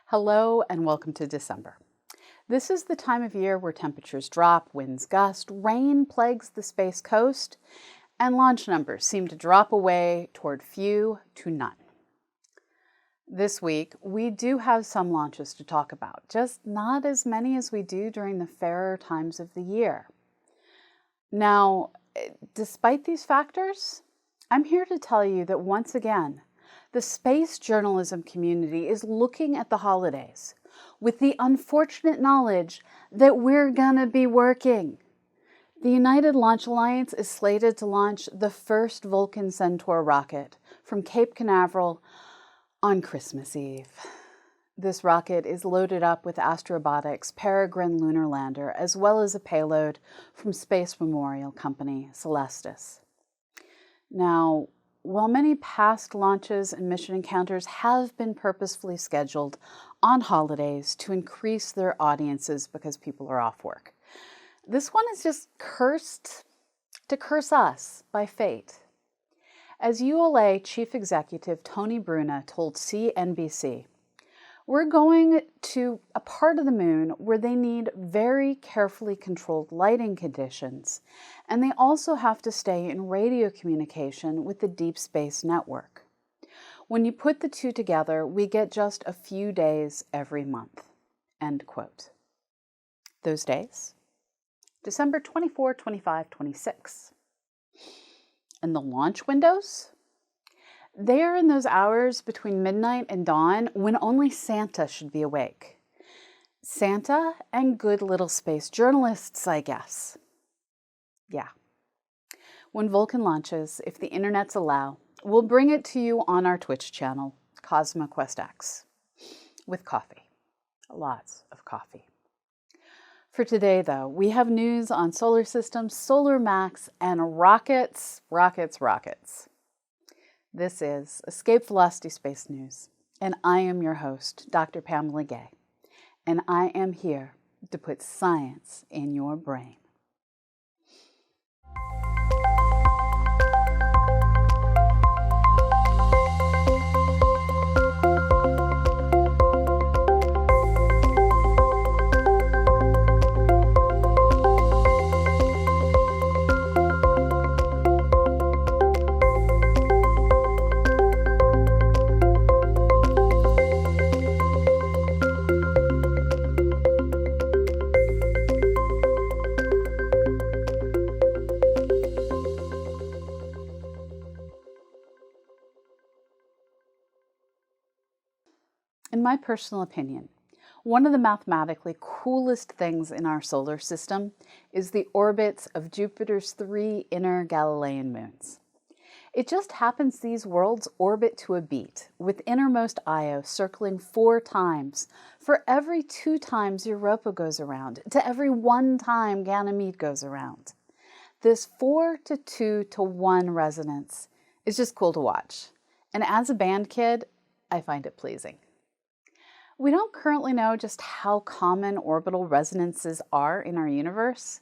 Hello and welcome to December. This is the time of year where temperatures drop, winds gust, rain plagues the space coast, and launch numbers seem to drop away toward few to none. This week, we do have some launches to talk about, just not as many as we do during the fairer times of the year. Now, despite these factors, I'm here to tell you that once again, the space journalism community is looking at the holidays with the unfortunate knowledge that we're gonna be working. The United Launch Alliance is slated to launch the first Vulcan Centaur rocket from Cape Canaveral on Christmas Eve. This rocket is loaded up with Astrobotic's Peregrine lunar lander, as well as a payload from Space Memorial Company, Celestis. Now, while many past launches and mission encounters have been purposefully scheduled on holidays to increase their audiences because people are off work, this one is just cursed to curse us by fate. As ULA Chief Executive Tony Bruna told CNBC, we're going to a part of the moon where they need very carefully controlled lighting conditions, and they also have to stay in radio communication with the Deep Space Network. When you put the two together, we get just a few days every month. End quote. Those days? December 24, 25, 26. And the launch windows? They are in those hours between midnight and dawn when only Santa should be awake. Santa and good little space journalists, I guess. Yeah. When Vulcan launches, if the internets allow, we'll bring it to you on our Twitch channel, CosmoQuest X, with coffee. Lots of coffee. For today, though, we have news on solar systems, solar max, and rockets. This is Escape Velocity Space News, and I am your host, Dr. Pamela Gay, and I am here to put science in your brain. In my personal opinion, one of the mathematically coolest things in our solar system is the orbits of Jupiter's 3 inner Galilean moons. It just happens these worlds orbit to a beat, with innermost Io circling 4 times for every 2 times Europa goes around, to every 1 time Ganymede goes around. This 4-to-2-to-1 resonance is just cool to watch, and as a band kid, I find it pleasing. We don't currently know just how common orbital resonances are in our universe,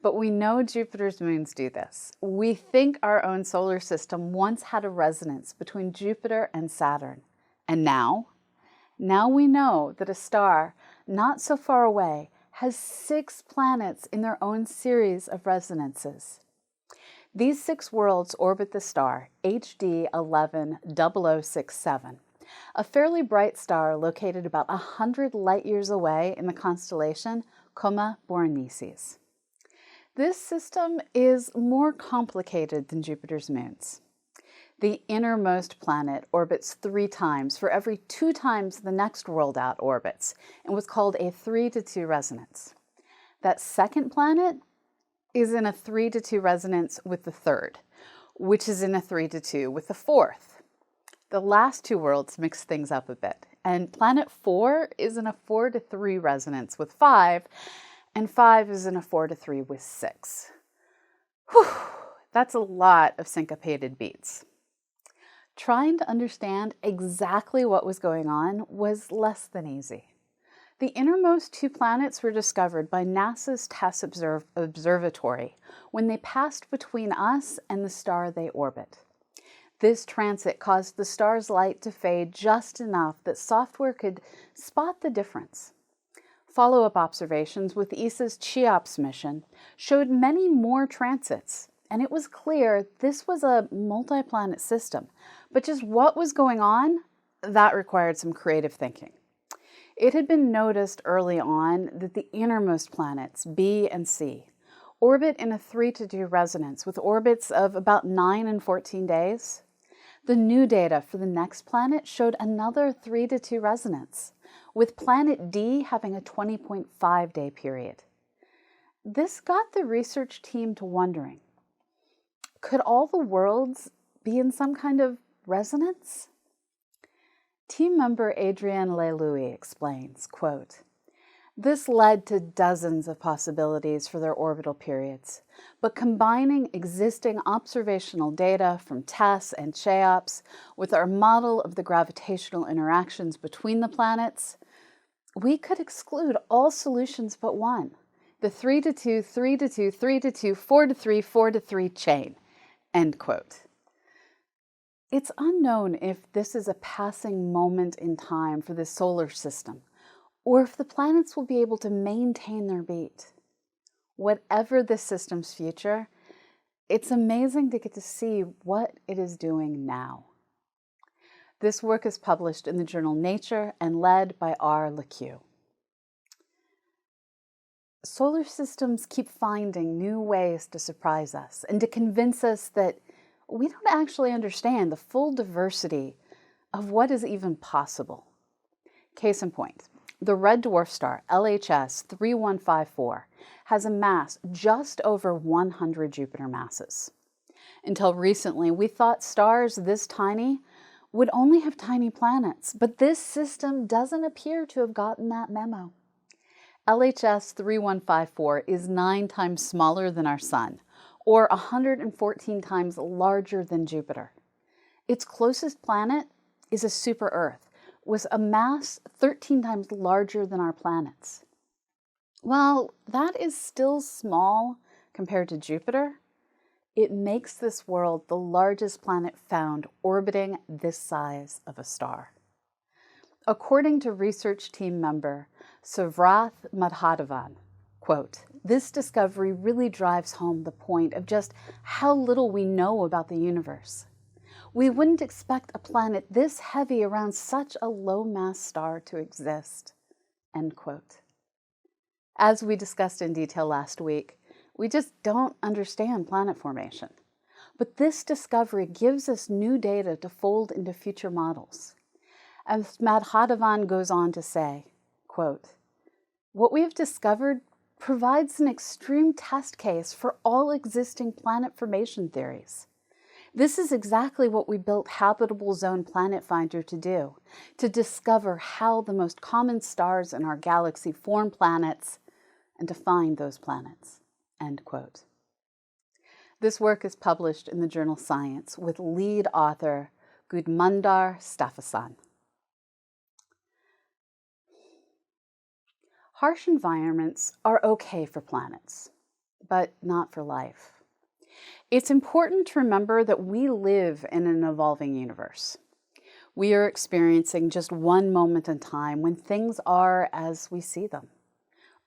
but we know Jupiter's moons do this. We think our own solar system once had a resonance between Jupiter and Saturn. And now we know that a star not so far away has 6 planets in their own series of resonances. These 6 worlds orbit the star HD 110067. A fairly bright star located about 100 light-years away in the constellation Coma Berenices. This system is more complicated than Jupiter's moons. The innermost planet orbits 3 times for every 2 times the next world out orbits, and was called a 3-to-2 resonance. That second planet is in a 3-to-2 resonance with the third, which is in a 3-to-2 with the fourth. The last 2 worlds mix things up a bit, and planet 4 is in a 4-to-3 resonance with 5, and 5 is in a 4-to-3 with 6. Whew, that's a lot of syncopated beats. Trying to understand exactly what was going on was less than easy. The innermost 2 planets were discovered by NASA's TESS Observatory when they passed between us and the star they orbit. This transit caused the star's light to fade just enough that software could spot the difference. Follow-up observations with ESA's CHEOPS mission showed many more transits, and it was clear this was a multi-planet system. But just what was going on? That required some creative thinking. It had been noticed early on that the innermost planets, B and C, orbit in a 3-2 resonance with orbits of about 9 and 14 days. The new data for the next planet showed another 3-2 resonance, with planet D having a 20.5-day period. This got the research team to wondering, could all the worlds be in some kind of resonance? Team member Adrienne Lelouis explains, quote, "This led to dozens of possibilities for their orbital periods, but combining existing observational data from TESS and CHEOPS with our model of the gravitational interactions between the planets, we could exclude all solutions but one, the 3-2, 3-2, 3-2, 4-3, 4-3 chain," end quote. It's unknown if this is a passing moment in time for the solar system, or if the planets will be able to maintain their beat. Whatever this system's future, it's amazing to get to see what it is doing now. This work is published in the journal Nature and led by R. LeCue. Solar systems keep finding new ways to surprise us and to convince us that we don't actually understand the full diversity of what is even possible. Case in point, the red dwarf star LHS 3154 has a mass just over 100 Jupiter masses. Until recently, we thought stars this tiny would only have tiny planets, but this system doesn't appear to have gotten that memo. LHS 3154 is 9 times smaller than our Sun, or 114 times larger than Jupiter. Its closest planet is a super-Earth, with a mass 13 times larger than our planets. While that is still small compared to Jupiter, it makes this world the largest planet found orbiting this size of a star. According to research team member Savrath Madhavan, quote, "This discovery really drives home the point of just how little we know about the universe. We wouldn't expect a planet this heavy around such a low-mass star to exist," end quote. As we discussed in detail last week, we just don't understand planet formation. But this discovery gives us new data to fold into future models. As Madhavan goes on to say, quote, "What we have discovered provides an extreme test case for all existing planet formation theories. This is exactly what we built Habitable Zone Planet Finder to do, to discover how the most common stars in our galaxy form planets and to find those planets," end quote. This work is published in the journal Science with lead author Gudmundar Staffason. Harsh environments are okay for planets, but not for life. It's important to remember that we live in an evolving universe. We are experiencing just one moment in time when things are as we see them.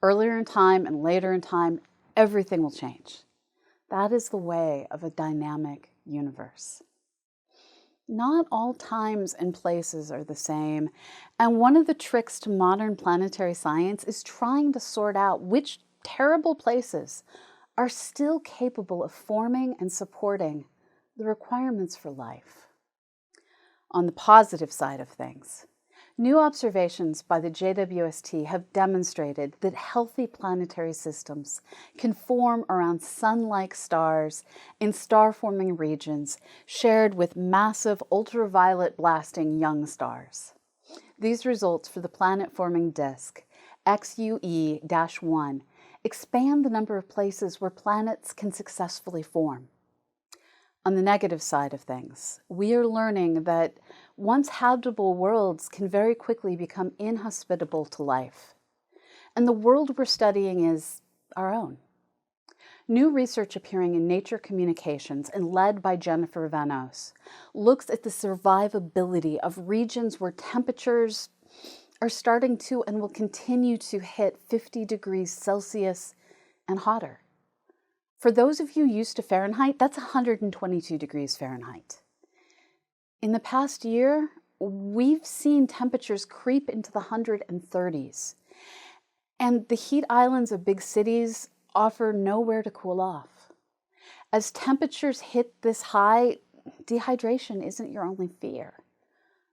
Earlier in time and later in time, everything will change. That is the way of a dynamic universe. Not all times and places are the same, and one of the tricks to modern planetary science is trying to sort out which terrible places are still capable of forming and supporting the requirements for life. On the positive side of things, new observations by the JWST have demonstrated that healthy planetary systems can form around sun-like stars in star-forming regions shared with massive ultraviolet blasting young stars. These results for the planet-forming disk, XUE-1, expand the number of places where planets can successfully form. On the negative side of things, we are learning that once habitable worlds can very quickly become inhospitable to life. And the world we're studying is our own. New research appearing in Nature Communications and led by Jennifer Vanos looks at the survivability of regions where temperatures are starting to and will continue to hit 50 degrees Celsius and hotter. For those of you used to Fahrenheit, that's 122 degrees Fahrenheit. In the past year, we've seen temperatures creep into the 130s, and the heat islands of big cities offer nowhere to cool off. As temperatures hit this high, dehydration isn't your only fear.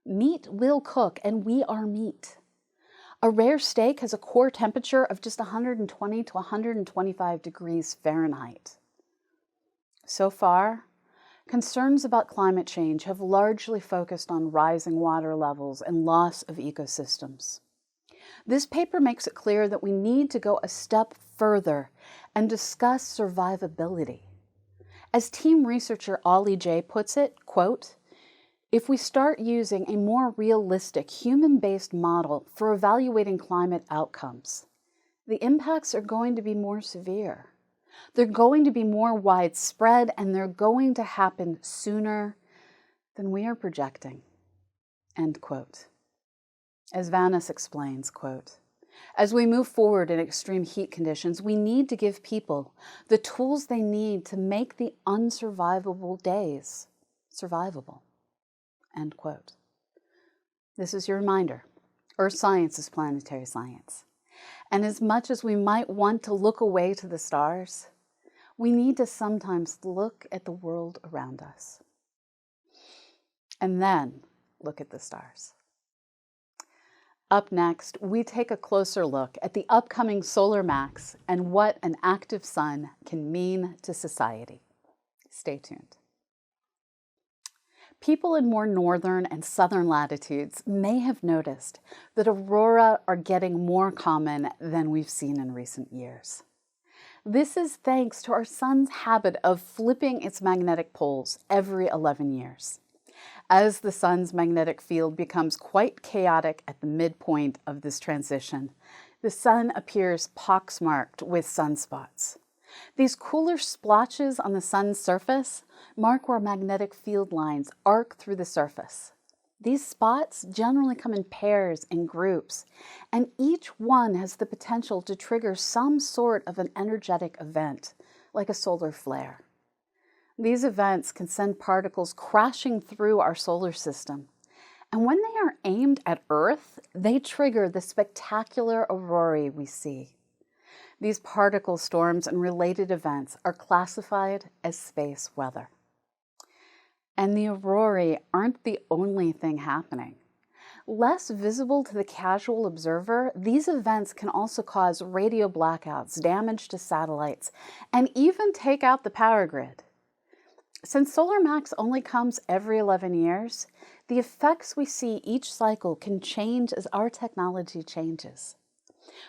Meat will cook, and we are meat. A rare steak has a core temperature of just 120 to 125 degrees Fahrenheit. So far, concerns about climate change have largely focused on rising water levels and loss of ecosystems. This paper makes it clear that we need to go a step further and discuss survivability. As team researcher Ollie J. puts it, quote, "If we start using a more realistic human-based model for evaluating climate outcomes, the impacts are going to be more severe. They're going to be more widespread, and they're going to happen sooner than we are projecting." End quote. As Vanos explains, quote, "As we move forward in extreme heat conditions, we need to give people the tools they need to make the unsurvivable days survivable." End quote. This is your reminder. Earth science is planetary science. And as much as we might want to look away to the stars, we need to sometimes look at the world around us. And then look at the stars. Up next, we take a closer look at the upcoming solar max and what an active sun can mean to society. Stay tuned. People in more northern and southern latitudes may have noticed that aurora are getting more common than we've seen in recent years. This is thanks to our sun's habit of flipping its magnetic poles every 11 years. As the sun's magnetic field becomes quite chaotic at the midpoint of this transition, the sun appears poxmarked with sunspots. These cooler splotches on the sun's surface mark where magnetic field lines arc through the surface. These spots generally come in pairs and groups, and each one has the potential to trigger some sort of an energetic event, like a solar flare. These events can send particles crashing through our solar system, and when they are aimed at Earth, they trigger the spectacular aurorae we see. These particle storms and related events are classified as space weather. And the aurorae aren't the only thing happening. Less visible to the casual observer, these events can also cause radio blackouts, damage to satellites, and even take out the power grid. Since solar max only comes every 11 years, the effects we see each cycle can change as our technology changes.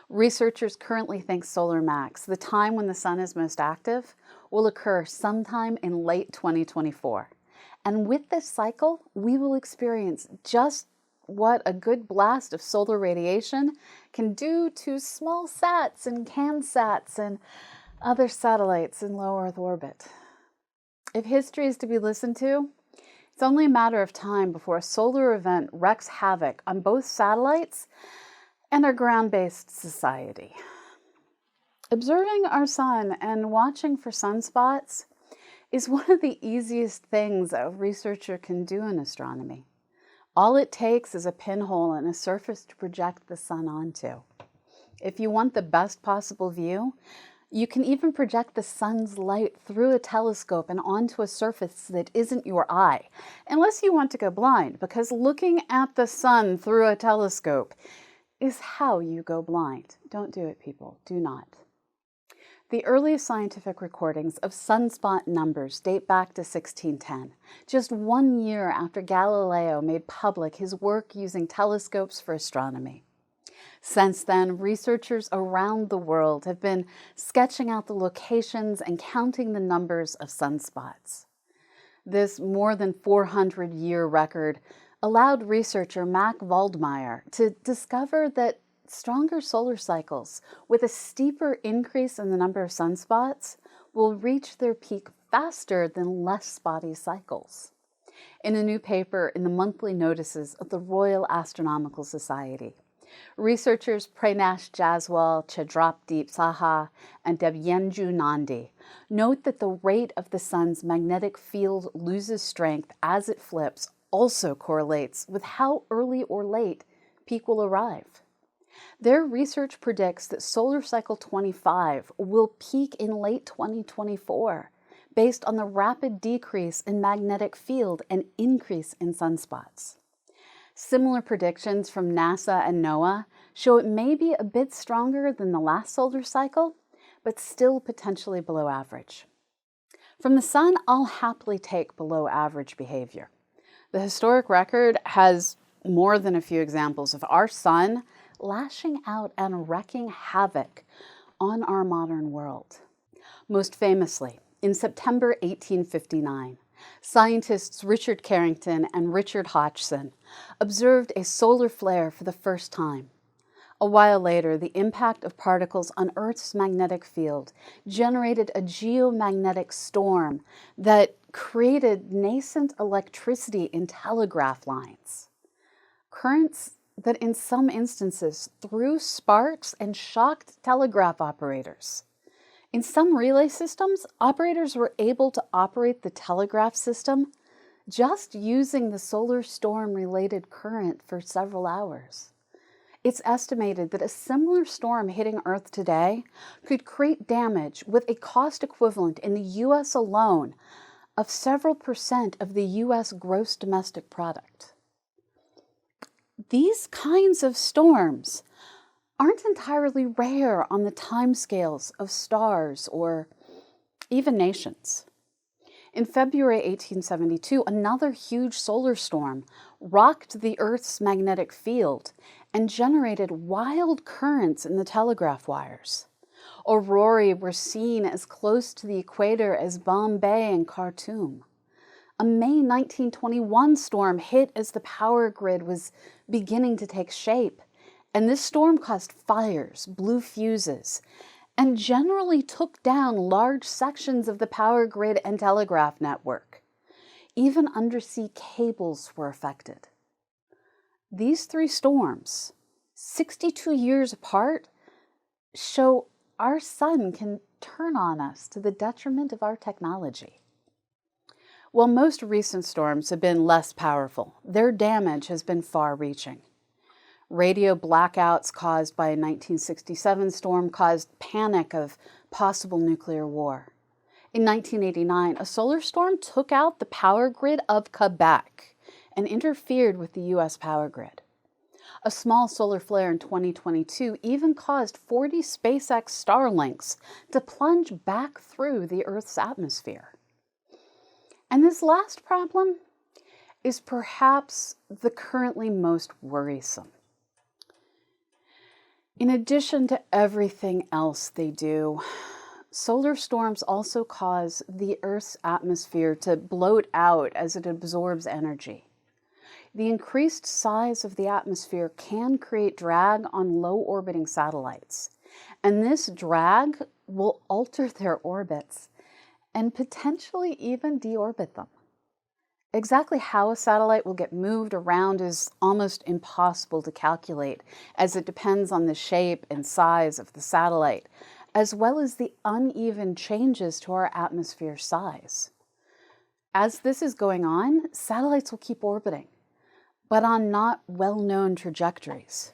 Researchers currently think solar max, the time when the sun is most active, will occur sometime in late 2024. And with this cycle, we will experience just what a good blast of solar radiation can do to small sats and CanSats and other satellites in low Earth orbit. If history is to be listened to, it's only a matter of time before a solar event wreaks havoc on both satellites and our ground-based society. Observing our sun and watching for sunspots is one of the easiest things a researcher can do in astronomy. All it takes is a pinhole and a surface to project the sun onto. If you want the best possible view, you can even project the sun's light through a telescope and onto a surface that isn't your eye, unless you want to go blind, because looking at the sun through a telescope is how you go blind. Don't do it, people. Do not. The earliest scientific recordings of sunspot numbers date back to 1610, just 1 year after Galileo made public his work using telescopes for astronomy. Since then, researchers around the world have been sketching out the locations and counting the numbers of sunspots. This more than 400-year record allowed researcher Mac Waldmeyer to discover that stronger solar cycles with a steeper increase in the number of sunspots will reach their peak faster than less spotty cycles. In a new paper in the monthly notices of the Royal Astronomical Society, researchers Pranash Jaswal, Chedrapdeep Saha, and Debyenju Nandi note that the rate of the sun's magnetic field loses strength as it flips also correlates with how early or late peak will arrive. Their research predicts that solar cycle 25 will peak in late 2024 based on the rapid decrease in magnetic field and increase in sunspots. Similar predictions from NASA and NOAA show it may be a bit stronger than the last solar cycle, but still potentially below average. From the sun, I'll happily take below average behavior. The historic record has more than a few examples of our sun lashing out and wreaking havoc on our modern world. Most famously, in September 1859, scientists Richard Carrington and Richard Hodgson observed a solar flare for the first time. A while later, the impact of particles on Earth's magnetic field generated a geomagnetic storm that created nascent electricity in telegraph lines. Currents that in some instances threw sparks and shocked telegraph operators. In some relay systems, operators were able to operate the telegraph system just using the solar storm-related current for several hours. It's estimated that a similar storm hitting Earth today could create damage with a cost equivalent in the U.S. alone of several percent of the U.S. gross domestic product. These kinds of storms aren't entirely rare on the timescales of stars or even nations. In February 1872, another huge solar storm rocked the Earth's magnetic field and generated wild currents in the telegraph wires. Aurorae were seen as close to the equator as Bombay and Khartoum. A May 1921 storm hit as the power grid was beginning to take shape, and this storm caused fires, blew fuses, and generally took down large sections of the power grid and telegraph network. Even undersea cables were affected. These three storms, 62 years apart, show our sun can turn on us to the detriment of our technology. While most recent storms have been less powerful, their damage has been far-reaching. Radio blackouts caused by a 1967 storm caused panic of possible nuclear war. In 1989, a solar storm took out the power grid of Quebec and interfered with the U.S. power grid. A small solar flare in 2022 even caused 40 SpaceX Starlinks to plunge back through the Earth's atmosphere. And this last problem is perhaps the currently most worrisome. In addition to everything else they do, solar storms also cause the Earth's atmosphere to bloat out as it absorbs energy. The increased size of the atmosphere can create drag on low-orbiting satellites, and this drag will alter their orbits and potentially even deorbit them. Exactly how a satellite will get moved around is almost impossible to calculate, as it depends on the shape and size of the satellite, as well as the uneven changes to our atmosphere size. As this is going on, satellites will keep orbiting, but on not well-known trajectories.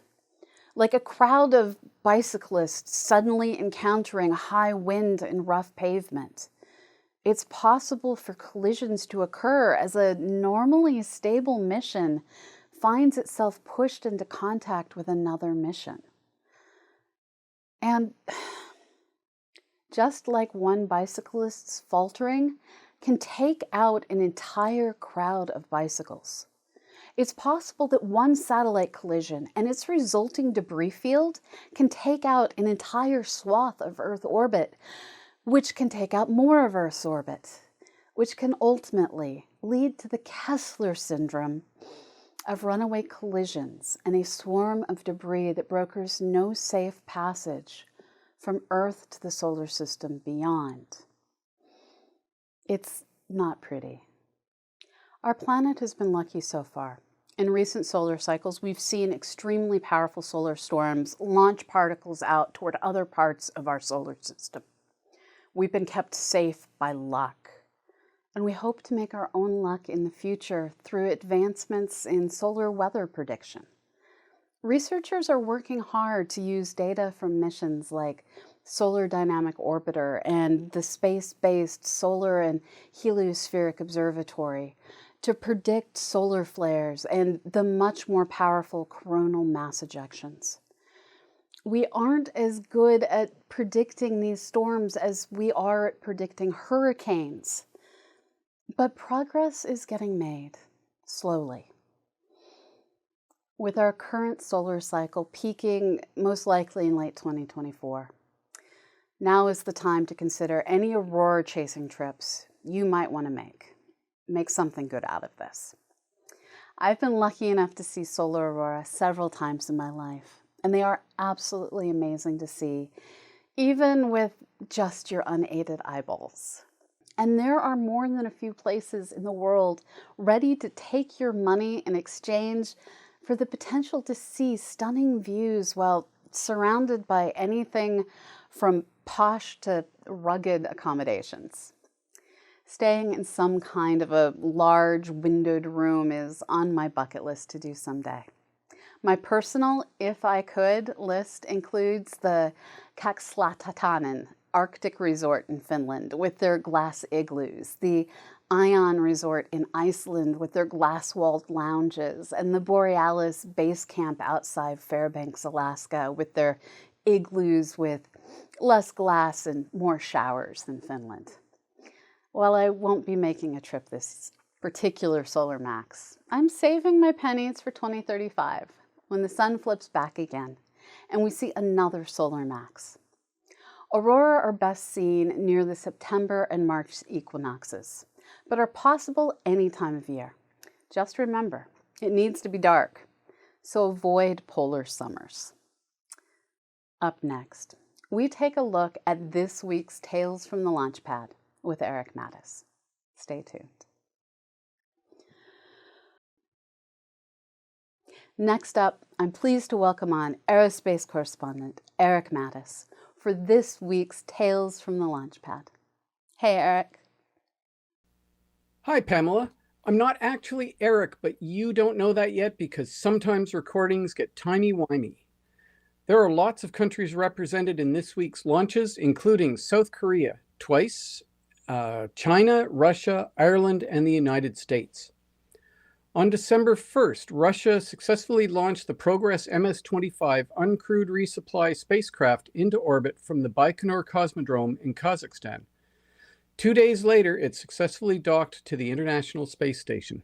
Like a crowd of bicyclists suddenly encountering high wind and rough pavement. It's possible for collisions to occur as a normally stable mission finds itself pushed into contact with another mission. And just like one bicyclist's faltering can take out an entire crowd of bicycles, it's possible that one satellite collision and its resulting debris field can take out an entire swath of Earth orbit, which can take out more of Earth's orbit, which can ultimately lead to the Kessler syndrome of runaway collisions and a swarm of debris that brokers no safe passage from Earth to the solar system beyond. It's not pretty. Our planet has been lucky so far. In recent solar cycles, we've seen extremely powerful solar storms launch particles out toward other parts of our solar system. We've been kept safe by luck, and we hope to make our own luck in the future through advancements in solar weather prediction. Researchers are working hard to use data from missions like Solar Dynamic Orbiter and the space-based Solar and Heliospheric Observatory to predict solar flares and the much more powerful coronal mass ejections. We aren't as good at predicting these storms as we are at predicting hurricanes, but progress is getting made, slowly. With our current solar cycle peaking most likely in late 2024, now is the time to consider any aurora chasing trips you might want to make. Make something good out of this. I've been lucky enough to see solar aurora several times in my life, and they are absolutely amazing to see, even with just your unaided eyeballs. And there are more than a few places in the world ready to take your money in exchange for the potential to see stunning views while surrounded by anything from posh to rugged accommodations. Staying in some kind of a large windowed room is on my bucket list to do someday. My personal, if I could, list includes the Kakslatanen Arctic Resort in Finland with their glass igloos, the Ion Resort in Iceland with their glass-walled lounges, and the Borealis Base Camp outside Fairbanks, Alaska with their igloos with less glass and more showers than Finland. While I won't be making a trip this particular solar max, I'm saving my pennies for 2035 when the sun flips back again and we see another solar max. Aurora are best seen near the September and March equinoxes, but are possible any time of year. Just remember, it needs to be dark, so avoid polar summers. Up next, we take a look at this week's Tales from the Launchpad with Erik Mattis. Stay tuned. Next up, I'm pleased to welcome on aerospace correspondent Erik Mattis for this week's Tales from the Launchpad. Hey, Erik. Hi, Pamela. I'm not actually Erik, but you don't know that yet because sometimes recordings get timey-wimey. There are lots of countries represented in this week's launches, including South Korea twice, China, Russia, Ireland, and the United States. On December 1st, Russia successfully launched the Progress MS-25 uncrewed resupply spacecraft into orbit from the Baikonur Cosmodrome in Kazakhstan. 2 days later, it successfully docked to the International Space Station.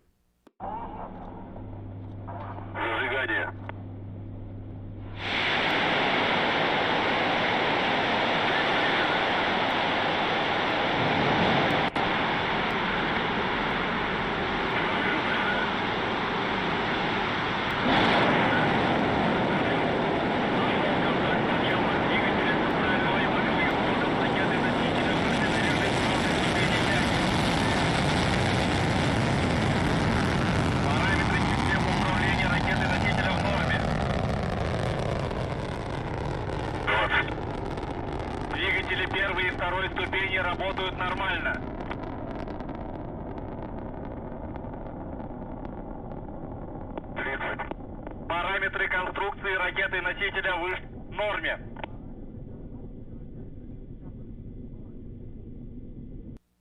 Параметры конструкции ракеты-носителя в норме.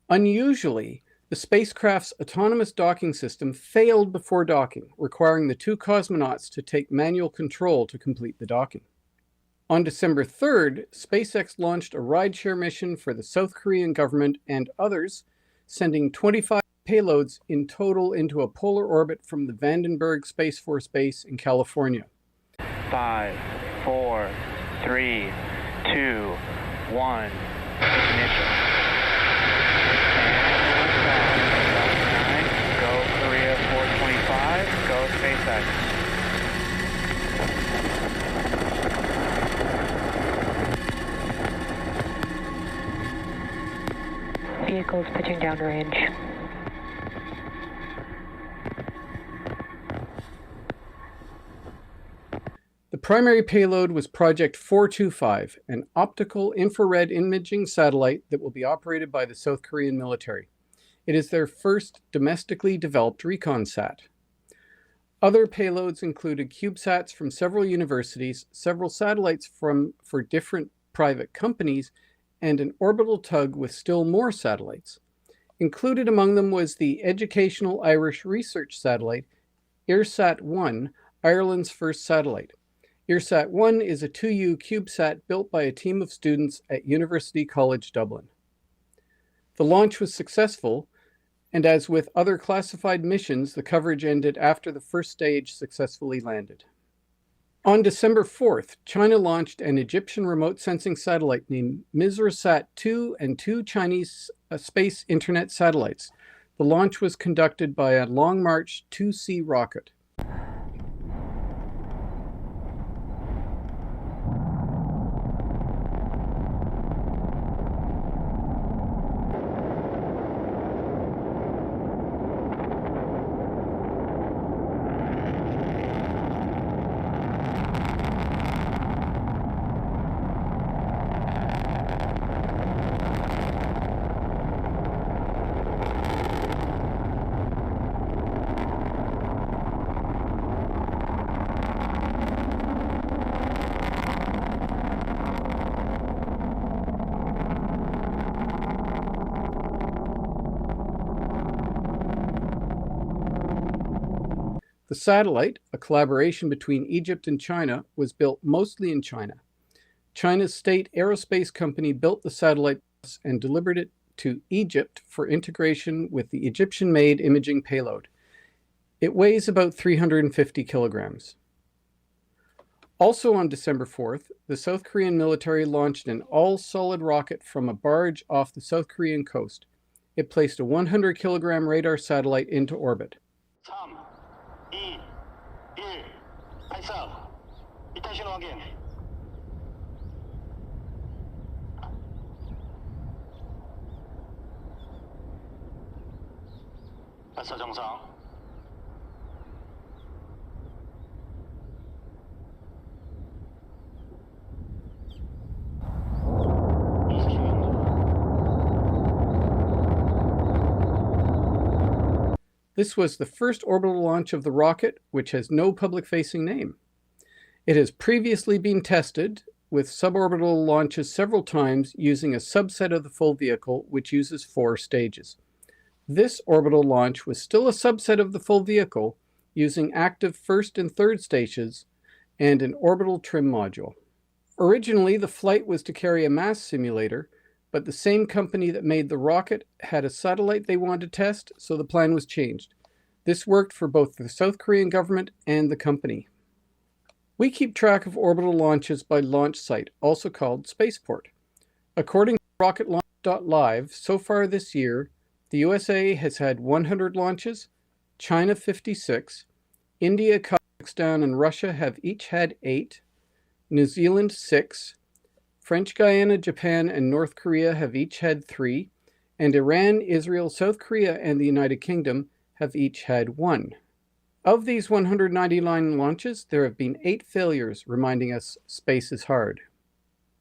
Unusually, the spacecraft's autonomous docking system failed before docking, requiring the two cosmonauts to take manual control to complete the docking. On December 3rd, SpaceX launched a rideshare mission for the South Korean government and others, sending 25 payloads in total into a polar orbit from the Vandenberg Space Force Base in California. 5, 4, 3, 2, 1, ignition. And go Korea 425, go SpaceX. Vehicle vehicles pitching downrange. The primary payload was Project 425, an optical infrared imaging satellite that will be operated by the South Korean military. It is their first domestically developed recon sat. Other payloads included CubeSats from several universities, several satellites for different private companies, and an orbital tug with still more satellites. Included among them was the educational Irish research satellite, IRSAT-1, Ireland's first satellite. IRSAT-1 is a 2U CubeSat built by a team of students at University College Dublin. The launch was successful, and as with other classified missions, the coverage ended after the first stage successfully landed. On December 4th, China launched an Egyptian remote sensing satellite named MISRASAT-2 and 2 Chinese space internet satellites. The launch was conducted by a Long March 2C rocket. The satellite, a collaboration between Egypt and China, was built mostly in China. China's state aerospace company built the satellite and delivered it to Egypt for integration with the Egyptian-made imaging payload. It weighs about 350 kilograms. Also on December 4th, the South Korean military launched an all-solid rocket from a barge off the South Korean coast. It placed a 100-kilogram radar satellite into orbit. 3, 2, 1, 발사. 이탈 신호 확인. 발사 정상. This was the first orbital launch of the rocket, which has no public-facing name. It has previously been tested with suborbital launches several times using a subset of the full vehicle, which uses 4 stages. This orbital launch was still a subset of the full vehicle, using active first and third stages and an orbital trim module. Originally, the flight was to carry a mass simulator, but the same company that made the rocket had a satellite they wanted to test, so the plan was changed. This worked for both the South Korean government and the company. We keep track of orbital launches by launch site, also called spaceport. According to RocketLaunch.live, so far this year, the USA has had 100 launches, China 56, India, Kazakhstan, and Russia have each had 8, New Zealand 6, French Guiana, Japan, and North Korea have each had 3, and Iran, Israel, South Korea, and the United Kingdom have each had 1. Of these 199 launches, there have been 8 failures, reminding us space is hard.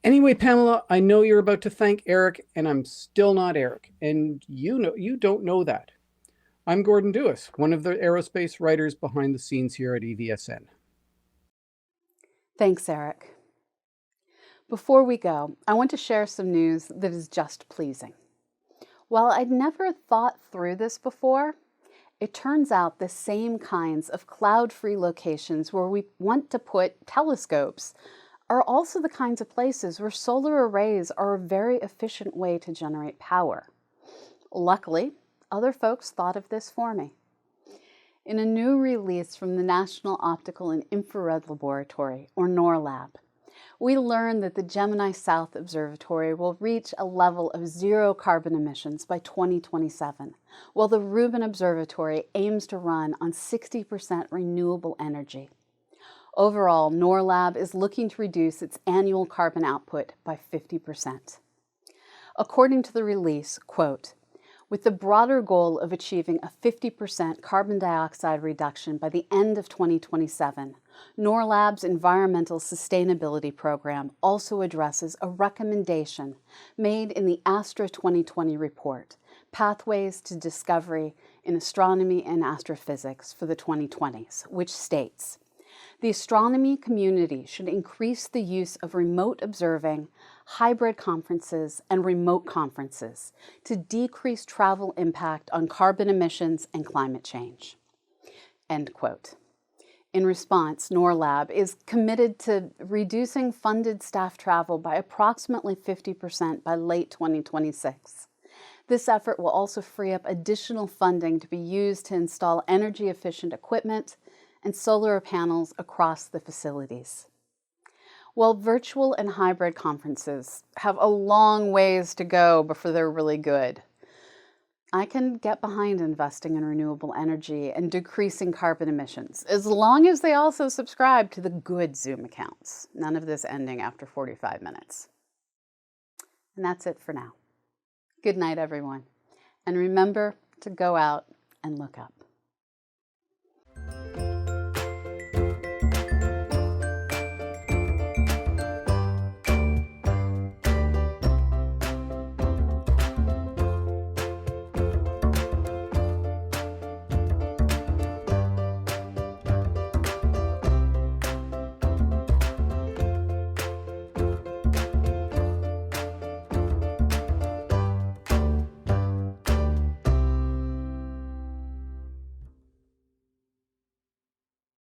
Anyway, Pamela, I know you're about to thank Erik, and I'm still not Erik, and you don't know that. I'm Gordon Dewis, one of the aerospace writers behind the scenes here at EVSN. Thanks, Erik. Before we go, I want to share some news that is just pleasing. While I'd never thought through this before, it turns out the same kinds of cloud-free locations where we want to put telescopes are also the kinds of places where solar arrays are a very efficient way to generate power. Luckily, other folks thought of this for me. In a new release from the National Optical and Infrared Laboratory, or NORLab, we learned that the Gemini South Observatory will reach a level of 0 carbon emissions by 2027, while the Rubin Observatory aims to run on 60% renewable energy. Overall, NORLab is looking to reduce its annual carbon output by 50%. According to the release, quote, with the broader goal of achieving a 50% carbon dioxide reduction by the end of 2027. NORLAB's Environmental Sustainability Program also addresses a recommendation made in the ASTRA 2020 report, Pathways to Discovery in Astronomy and Astrophysics for the 2020s, which states, the astronomy community should increase the use of remote observing, hybrid conferences, and remote conferences to decrease travel impact on carbon emissions and climate change. End quote. In response, NORLAB is committed to reducing funded staff travel by approximately 50% by late 2026. This effort will also free up additional funding to be used to install energy-efficient equipment and solar panels across the facilities. While virtual and hybrid conferences have a long ways to go before they're really good, I can get behind investing in renewable energy and decreasing carbon emissions, as long as they also subscribe to the good Zoom accounts. None of this ending after 45 minutes. And that's it for now. Good night, everyone. And remember to go out and look up.